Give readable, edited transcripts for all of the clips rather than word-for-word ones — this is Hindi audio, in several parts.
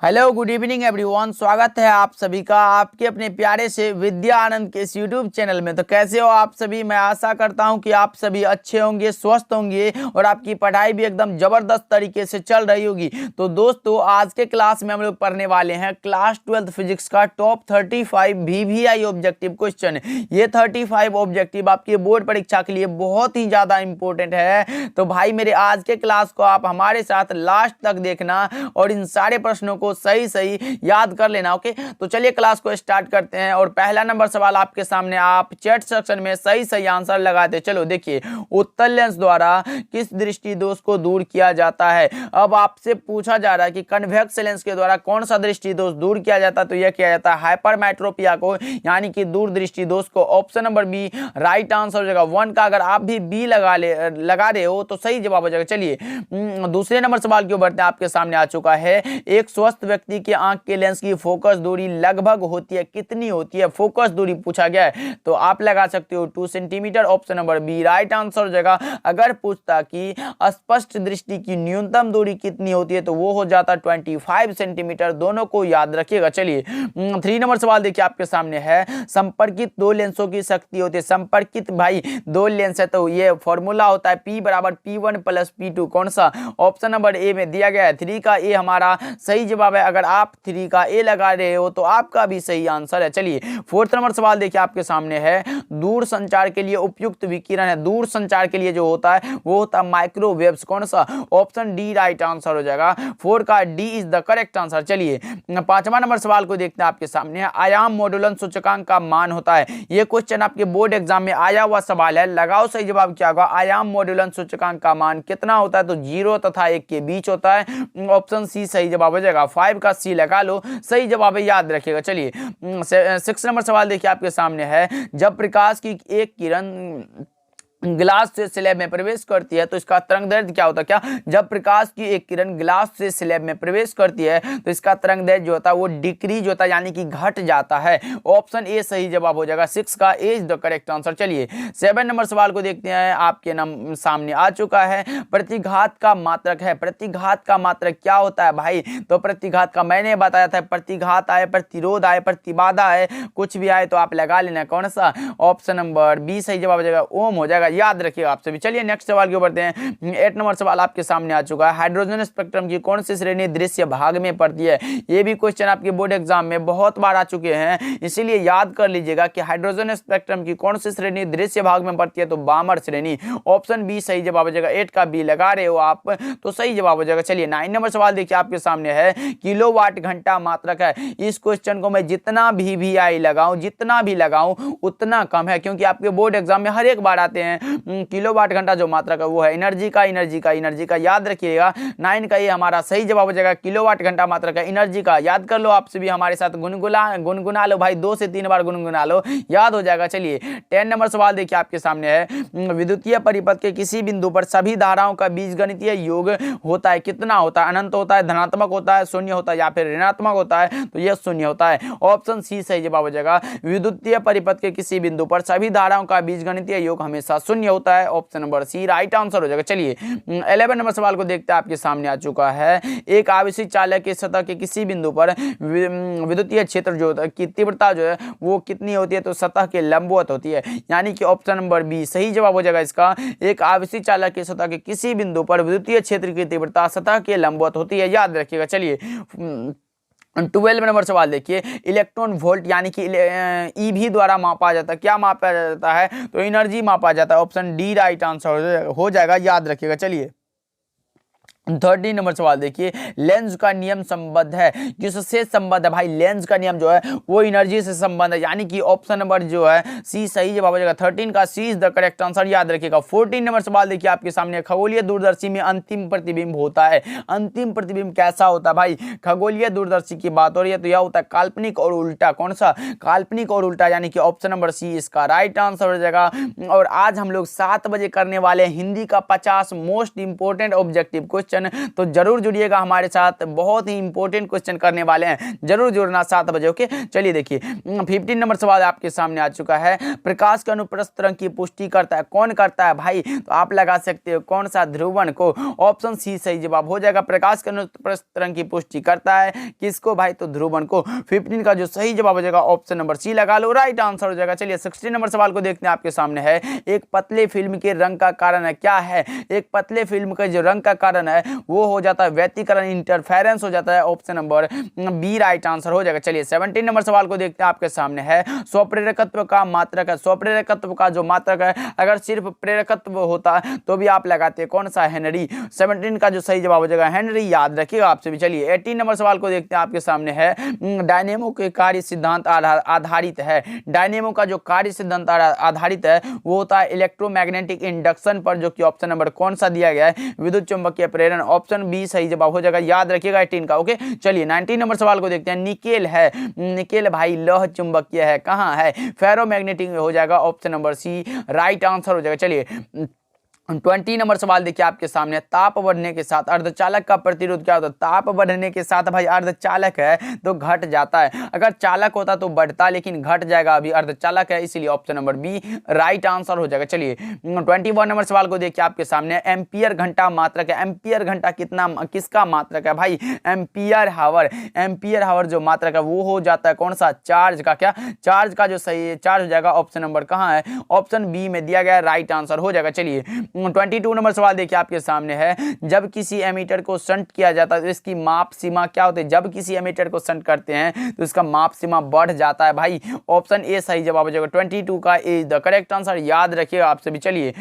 Hello good evening everyone. स्वागत है आप सभी का आपके अपने प्यारे से विद्या आनंद के इस यूट्यूब चैनल में। तो कैसे हो आप सभी? मैं आशा करता हूं कि आप सभी अच्छे होंगे, स्वस्थ होंगे और आपकी पढ़ाई भी एकदम जबरदस्त तरीके से चल रही होगी। तो दोस्तों, आज के क्लास में हम लोग पढ़ने वाले हैं क्लास 12th फिजिक्स का टॉप 35 VVI ऑब्जेक्टिव क्वेश्चन। ये 35 ऑब्जेक्टिव आपकी बोर्ड परीक्षा के लिए बहुत ही ज्यादा इंपॉर्टेंट है। तो भाई मेरे आज के क्लास को आप हमारे साथ लास्ट तक देखना और इन सारे प्रश्नों को सही सही याद कर लेना। ओके, तो चलिए क्लास को स्टार्ट करते हैं। और पहला नंबर सवाल आपके सामने, आप चैट सेक्शन में सही सही आंसर लगाते चलो। देखिए, उत्तल लेंस द्वारा किस दृष्टि दोष को दूर किया जाता है। अब आपसे पूछा जा रहा है कि कन्वेक्स लेंस के द्वारा कौन सा दृष्टि दोष दूर किया जाता है। तो यह किया जाता है हाइपरमेट्रोपिया को, यानी कि दूर दृष्टि दोष को। Option number B right answer हो जाएगा 1 का। अगर आप भी बी लगा रहे हो तो सही जवाब हो जाएगा। चलिए दूसरे नंबर सवाल की ओर बढ़ते हैं। आपके सामने आ चुका है, एक स्वस्थ व्यक्ति के आंख के लेंस की फोकस दूरी लगभग होती है, कितनी होती है? फोकस दूरी पूछा गया है, तो आप लगा सकते हो 2 centimetre. Option number B right answer हो जाएगा। अगर पूछता कि स्पष्ट दृष्टि की न्यूनतम दूरी कितनी होती है, तो वो हो जाता 25 सेंटीमीटर। दोनों को याद रखिएगा। चलिए 3 नंबर सवाल देखिए आपके सामने है, संपर्कित दो लेंसों की शक्ति होती है। संपर्कित भाई दो लेंस है, तो ये फॉर्मूला होता है P बराबर P1 प्लस P2। कौन सा? ऑप्शन नंबर ए में दिया गया है। 3 का ए हमारा सही जवाब है। अगर आप 3 का ए लगा रहे हो तो आपका भी सही आंसर है। चलिए 4th नंबर सवाल देखिए आपके सामने है, दूर संचार के लिए उपयुक्त विकिरण है। दूर संचार के लिए जो होता है वो होता है माइक्रोवेव्स। कौन सा? ऑप्शन डी राइट आंसर हो जाएगा। 4 का D is the correct answer. चलिए 5वां नंबर सवाल को देखते हैं आपके सामने है, आयाम मॉडुलन सूचकांक का मान होता है। ये क्वेश्चन आपके बोर्ड एग्जाम में आया हुआ सवाल है। लगाओ सही जवाब क्या होगा। आयाम मॉडुलन सूचकांक का मान कितना होता है? तो 0 तथा 1 के बीच होता है। ऑप्शन सी सही जवाब हो जाएगा। 5 का सी लगा लो, सही जवाब है, याद रखिएगा। चलिए 6 नंबर सवाल देखिए आपके सामने है, जब प्रकाश की एक किरण ग्लास से स्लैब में प्रवेश करती है तो इसका तरंगदैर्घ्य क्या होता है? क्या? जब प्रकाश की एक किरण ग्लास से स्लैब में प्रवेश करती है तो इसका तरंगदैर्घ्य जो होता है वो डिक्रीज होता है, यानी कि घट जाता है। ऑप्शन ए सही जवाब हो जाएगा। 6 का ए इज द करेक्ट आंसर। चलिए 7 नंबर सवाल को देखते हैं। आपके सामने आ चुका है, प्रतिघात का मात्रक है। प्रतिघात का मात्रक क्या होता है भाई? तो प्रतिघात का मैंने बताया था, प्रतिघात आए, प्रतिरोध आए, प्रतिबाधा आए, कुछ भी आए तो आप लगा लेना। कौन सा? ऑप्शन नंबर बी सही जवाब हो जाएगा, ओम हो जाएगा, याद रखिएगा आप सभी। चलिए नेक्स्ट सवाल की ओर बढ़ते हैं। 8 नंबर सवाल आपके सामने आ चुका है, हाइड्रोजन स्पेक्ट्रम की कौन सी श्रेणी दृश्य भाग में पड़ती है। ये भी क्वेश्चन आपके बोर्ड एग्जाम में बहुत बार आ चुके हैं, इसीलिए याद कर लीजिएगा कि हाइड्रोजन स्पेक्ट्रम की कौन सी श्रेणी दृश्य भाग में पड़ती है। तो बामर श्रेणी। ऑप्शन बी सही जवाब हो जाएगा। 8 का बी लगा रहे हो आप तो सही जवाब हो जाएगा। चलिए 9 नंबर सवाल देखिए आपके सामने है, किलोवाट घंटा मात्रक है। इस क्वेश्चन को मैं जितना भी आई लगाऊं, जितना भी लगाऊं उतना कम है, क्योंकि आपके बोर्ड एग्जाम में हर एक बार आते हैं। किलोवाट घंटा जो मात्रक है वो है एनर्जी का, याद रखिएगा। 9 का ये हमारा सही जवाब हो जाएगा। किलोवाट घंटा मात्रक है एनर्जी का, याद कर लो। आपसे भी हमारे साथ गुनगुना लो भाई, 2 से 3 बार गुनगुना लो, याद हो जाएगा। चलिए 10 नंबर सवाल देखिए आपके सामने है, विद्युतीय परिपथ के किसी बिंदु पर सभी धाराओं का बीजगणितीय योग होता है। कितना होता है? अनंत होता है, धनात्मक होता है, शून्य होता है या फिर ऋणात्मक होता है? तो यह शून्य होता है। ऑप्शन सी सही जवाब हो जाएगा। विद्युतीय परिपथ के किसी बिंदु पर सभी धाराओं का बीजगणितीय योग हमेशा शून्य होता है। Option number C right answer हो जाएगा। चलिए 11 नंबर सवाल को देखते हैं आपके सामने आ चुका है, एक आवेशित चालक के सतह के किसी बिंदु पर विद्युतीय क्षेत्र जो की तीव्रता जो है वो कितनी होती है? तो सतह के लंबवत होती है, यानी कि ऑप्शन नंबर बी सही जवाब हो जाएगा इसका। एक आवेशित चालक के सतह के किसी बिंदु पर विद्युतीय क्षेत्र की तीव्रता सतह के लंबवत होती है, याद रखिएगा। चलिए 12 नंबर सवाल देखिए, इलेक्ट्रॉन वोल्ट यानी कि ईवी द्वारा मापा जाता है। क्या मापा जाता है? तो एनर्जी मापा जाता है। ऑप्शन डी राइट आंसर हो जाएगा, याद रखिएगा। चलिए 13 नंबर सवाल देखिए, लेंस का नियम संबद्ध है। किससे संबद्ध है भाई? लेंस का नियम जो है वो एनर्जी से संबंध है, यानी कि ऑप्शन नंबर जो है सी सही जवाब हो जाएगा। 13 का सी इज द करेक्ट आंसर, याद रखिएगा। 14 नंबर सवाल देखिए आपके सामने, खगोलीय दूरदर्शी में अंतिम प्रतिबिंब होता है। अंतिम प्रतिबिंब कैसा होता है भाई? खगोलीय दूरदर्शी की बात हो रही है तो यह होता है काल्पनिक और उल्टा। कौन सा? काल्पनिक और उल्टा, यानी कि ऑप्शन नंबर सी इसका राइट आंसर हो जाएगा। और आज हम लोग 7 बजे करने वाले हिंदी का 50 most important objective question question, तो जरूर जुड़िएगा हमारे साथ, बहुत ही इंपॉर्टेंट क्वेश्चन करने वाले हैं, जरूर जुड़ना 7 बजे। ओके, चलिए देखिए 15 नंबर सवाल आपके सामने आ चुका है। प्रकाश के अनुप्रस्थ तरंग की पुष्टि करता है, कौन करता है भाई? तो आप लगा सकते हो कौन सा, ध्रुवण को। ऑप्शन सी सही जवाब हो जाएगा। प्रकाश के अनुप्रस्थ तरंग की पुष्टि करता है किसको भाई? तो ध्रुवण को। 15 का जो सही जवाब हो जाएगा ऑप्शन नंबर सी लगा लो, राइट आंसर हो जाएगा। चलिए 16 नंबर सवाल को देखते हैं आपके सामने है। एक पतले फिल्म के रंग का कारण है, क्या है? एक पतले फिल्म का जो रंग का कारण है वो हो जाता है व्यतिकरण, इंटरफेरेंस हो जाता है। Option number B right answer हो जाएगा। चलिए 17 नंबर सवाल को देखते हैं आपके सामने है। स्वप्रेरकत्व का मात्रक है, स्वप्रेरकत्व का जो मात्रक है, अगर सिर्फ प्रेरकत्व होता तो भी आप लगाते हैं कौन सा? हेनरी। 17 का जो सही जवाब हो जाएगा हेनरी, याद रखिएगा आपसे भी। चलिए 18 नंबर सवाल को देखते हैं आपके सामने है। डायनेमो के कार्य सिद्धांत आधारित है, डायनेमो का जो कार्य सिद्धांत आधारित है वो होता है इलेक्ट्रोमैग्नेटिक इंडक्शन पर, जो कि ऑप्शन नंबर कौन सा दिया गया है? विद्युत चुंबकीय प्रेरण। ऑप्शन बी सही जवाब हो जाएगा, याद रखिएगा 18 का। ओके, चलिए 19 नंबर सवाल को देखते हैं। निकेल है, निकेल भाई लौह चुंबकीय है, कहाँ है? फेरोमैग्नेटिक हो जाएगा। Option number C right answer हो जाएगा। चलिए 20 नंबर सवाल देखिए आपके सामने। ताप बढ़ने के साथ अर्धचालक का प्रतिरोध क्या होता है? ताप बढ़ने के साथ भाई अर्धचालक है तो घट जाता है, अगर चालक होता तो बढ़ता, लेकिन घट जाएगा, अभी अर्धचालक है इसलिए option number B right answer हो जाएगा। चलिए 21 नंबर सवाल को देखिए आपके सामने। एम्पियर घंटा मात्रक है, एम्पियर घंटा कितना, किसका मात्रक है भाई? एम्पियर हावर। एम्पियर हावर जो मात्रक है वो हो जाता है कौन सा? चार्ज का। क्या? चार्ज का जो सही चार्ज हो जाएगा ऑप्शन नंबर कहाँ है? ऑप्शन बी में दिया गया, राइट आंसर हो जाएगा। चलिए 22 नंबर सवाल देखिए आपके सामने है। जब किसी एमीटर को शंट किया जाता है तो इसकी माप सीमा क्या होती है? जब किसी एमीटर को शंट करते हैं तो इसका माप सीमा बढ़ जाता है भाई। ऑप्शन ए सही जवाब हो जाएगा। 22 का ए द करेक्ट आंसर, याद रखिएगा आपसे भी। चलिए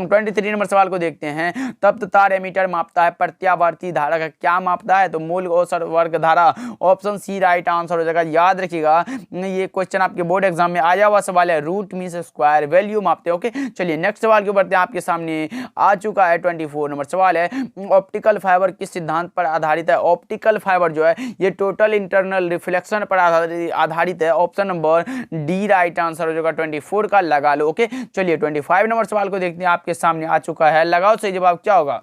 23 नंबर सवाल को देखते हैं। तप्त तार एमीटर मापता है प्रत्यावर्ती धारा का, क्या मापता है? तो मूल औसत वर्ग धारा। ऑप्शन सी राइट आंसर हो जाएगा, याद रखिएगा। ये क्वेश्चन आपके बोर्ड एग्जाम में आया हुआ सवाल है। रूट मीन स्क्वायर वैल्यू मापते हैं। ओके, चलिए नेक्स्ट सवाल के बढ़ते हैं आपके सामने आ चुका है। 24 नंबर सवाल है। ऑप्टिकल फाइबर किस सिद्धांत पर आधारित है? ऑप्टिकल फाइबर जो है ये टोटल इंटरनल रिफ्लेक्शन पर आधारित है। Option number D right answer हो जाएगा। 24 का लगा लो। ओके, चलिए 25 नंबर सवाल को देखते हैं आपके सामने आ चुका है। लगाओ सही जवाब क्या होगा?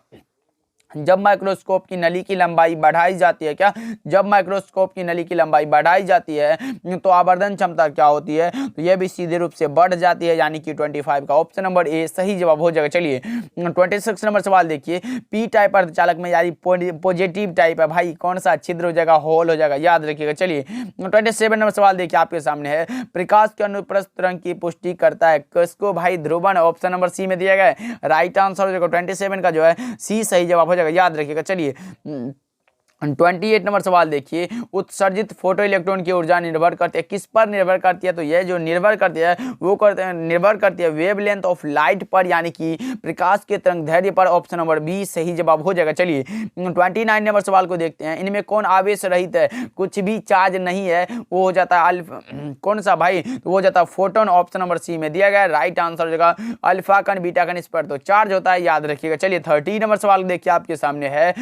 जब माइक्रोस्कोप की नली की लंबाई बढ़ाई जाती है, क्या? जब माइक्रोस्कोप की नली की लंबाई बढ़ाई जाती है तो आवर्धन क्षमता क्या होती है? तो यह भी सीधे रूप से बढ़ जाती है, यानी कि 25 का ऑप्शन नंबर ए सही जवाब हो जाएगा। चलिए 26 नंबर सवाल देखिए। पी टाइप अर्धचालक में यानी पॉजिटिव टाइप है भाई, कौन सा? छिद्र हो जाएगा, होल हो जाएगा, याद रखिएगा। चलिए 27 नंबर सवाल देखिए आपके सामने है। प्रकाश के अनुप्रस्थ तरंग की पुष्टि करता है किसको भाई? ध्रुवण। ऑप्शन नंबर सी में दिया गया है, राइट आंसर हो जाएगा। 27 का जो है सी सही जवाब हो जाएगा, याद रखिएगा। चलिए 28 नंबर सवाल देखिए। उत्सर्जित फोटो इलेक्ट्रॉन की ऊर्जा निर्भर करती है, किस पर निर्भर करती है? तो यह जो निर्भर करती है वो निर्भर करती है वेवलेंथ ऑफ लाइट पर, यानी कि प्रकाश के तरंग दैर्ध्य पर। ऑप्शन नंबर बी सही जवाब हो जाएगा। चलिए 29 नंबर सवाल को देखते हैं। इनमें कौन आवेश रहित है, कुछ भी चार्ज नहीं है, वो हो जाता है अल्फा, कौन सा भाई? तो वो हो जाता है फोटोन। ऑप्शन नंबर सी में दिया गया है, राइट आंसर हो जाएगा। अल्फा कण बीटा कण इस पर तो चार्ज होता है, याद रखिएगा। चलिए 30 नंबर सवाल देखिए आपके सामने है।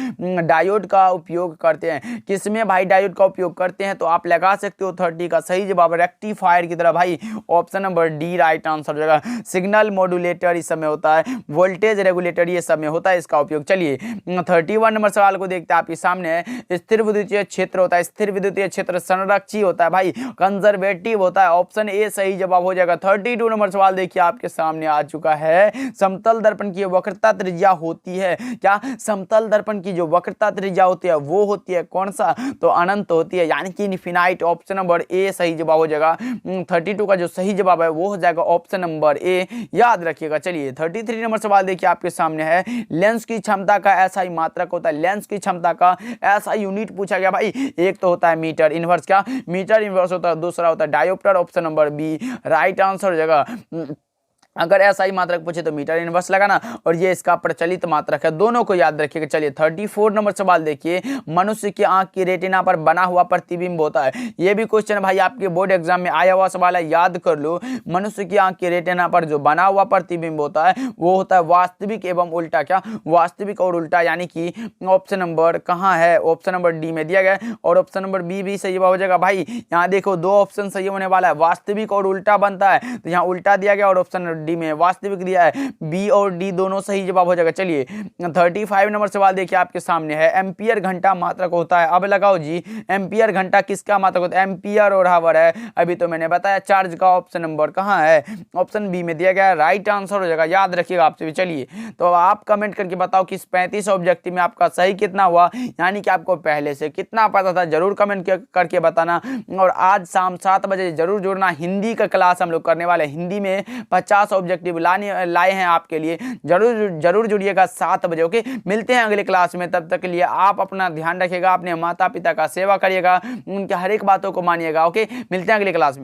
डायोड का उपयोग करते हैं किसमें भाई? डायोड का उपयोग करते हैं तो आप लगा सकते हो 30 का सही जवाब रेक्टिफायर की तरह भाई। Option number D right answer हो जाएगा। सिग्नल मॉड्यूलेटर इस समय होता है, वोल्टेज रेगुलेटर ये सब में होता है इसका उपयोग। चलिए 31 नंबर सवाल को देखते हैं आपके सामने है। स्थिर विद्युतीय क्षेत्र होता है, स्थिर विद्युतीय क्षेत्र संरक्षी होता है भाई, कंजर्वेटिव होता है। ऑप्शन ए सही जवाब हो जाएगा। 32 नंबर सवाल देखिए आपके सामने आ चुका है। समतल दर्पण की वक्रता त्रिज्या होती है, क्या? समतल दर्पण की जो वक्रता त्रिज्या होती है वो होती है कौन सा? तो अनंत होती है, यानी कि इनफिनाइट। ऑप्शन नंबर ए सही जवाब हो जाएगा। 32 का जो सही जवाब है वो हो जाएगा ऑप्शन नंबर ए, याद रखिएगा। चलिए 33 नंबर सवाल देखिए आपके सामने है। लेंस की क्षमता का ऐसा ही मात्रक होता है, लेंस की क्षमता का ऐसा यूनिट पूछा गया भाई। एक तो होता है मीटर इनवर्स, क्या? मीटर इनवर्स होता है, दूसरा होता है dioptre. Option number B right answer हो जाएगा। अगर ऐसा ही मात्रक पूछे तो मीटर इनवर्स लगाना, और ये इसका प्रचलित मात्रक है, दोनों को याद रखिएगा। चलिए 34 नंबर सवाल देखिए। मनुष्य की आंख की रेटिना पर बना हुआ प्रतिबिंब होता है, ये भी क्वेश्चन भाई आपके बोर्ड एग्जाम में आया हुआ सवाल है, याद कर लो। मनुष्य की आंख की रेटिना पर जो बना हुआ प्रतिबिंब होता है वो होता है वास्तविक एवं उल्टा, क्या? वास्तविक और उल्टा, यानी कि ऑप्शन नंबर कहाँ है? ऑप्शन नंबर डी में दिया गया, और ऑप्शन नंबर बी भी सही हो जाएगा भाई। यहाँ देखो दो ऑप्शन सही होने वाला है, वास्तविक और उल्टा बनता है, तो यहाँ उल्टा दिया गया और ऑप्शन डी में वास्तविक दिया है, बी और डी दोनों सही जवाब हो जाएगा। चलिए 35 नंबर सवाल देखिए आपके सामने है, एम्पियर घंटा मात्रक होता है। अब लगाओ जी, एम्पियर घंटा किसका मात्रक होता है? एम्पियर और हावर है। अभी तो मैंने बताया चार्ज का ऑप्शन नंबर कहाँ है, ऑप्शन बी में दिया गया है, राइट आंसर हो जाएगा, याद रखिएगा आपसे भी। चलिए तो अब आप कमेंट करके बताओ कि इस 35 ऑब्जेक्टिव में आपका सही कितना हुआ, यानी कि आपको पहले से कितना पता था, जरूर कमेंट करके बताना। और आज शाम 7 बजे जरूर जुड़ना, हिंदी का क्लास हम लोग करने वाले, हिंदी में 50 ऑब्जेक्टिव लाए हैं आपके लिए, जरूर जुड़िएगा 7 बजे। ओके, मिलते हैं अगले क्लास में, तब तक के लिए आप अपना ध्यान रखिएगा, अपने माता पिता का सेवा करिएगा, उनके हर एक बातों को मानिएगा। ओके, मिलते हैं अगले क्लास में।